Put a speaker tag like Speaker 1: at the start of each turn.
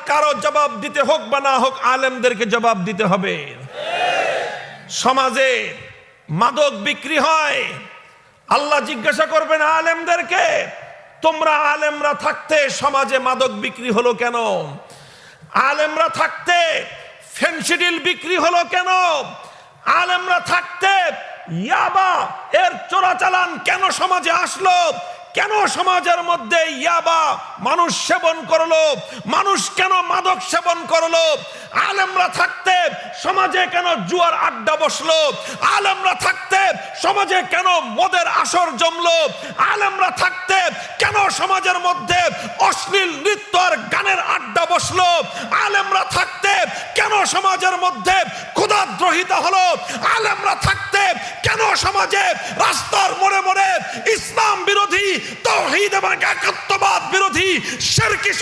Speaker 1: কারো জবাব দিতে হোক বা না হোক, আলেমদেরকে জবাব দিতে হবে। সমাজে মাদক বিক্রি হয়, আল্লাহ জিজ্ঞাসা করবেন আলেমদেরকে, তোমরা আলেমরা থাকতে সমাজে মাদক বিক্রি হলো কেন? আলেমরা থাকতে ফেনসিডিল বিক্রি হলো কেন? আলেমরা থাকতে ইয়াবা এর চোরাচালান কেন সমাজে আসলো? কেন সমাজের মধ্যে ইয়াবা মানুষ সেবন করলো? মানুষ কেন মাদক সেবন করলো? আলেমরা থাকতে সমাজে কেন জুয়ার আড্ডা বসলো? আলেমরা থাকতে সমাজে কেন মদের আসর জমলো? আলেমরা থাকতে কেন সমাজের মধ্যে অশ্লীল নৃত্য আর গানের আড্ডা বসলো? আলেমরা থাকতে কেন সমাজের মধ্যে ক্ষুধাদ্রোহিতা হলো? আলেমরা থাকতে কেন সমাজে রাস্তার মোড়ে মোড়ে ইসলাম বিরোধী, তাওহীদ এবং একাত্মবাদ বিরোধী শিরকি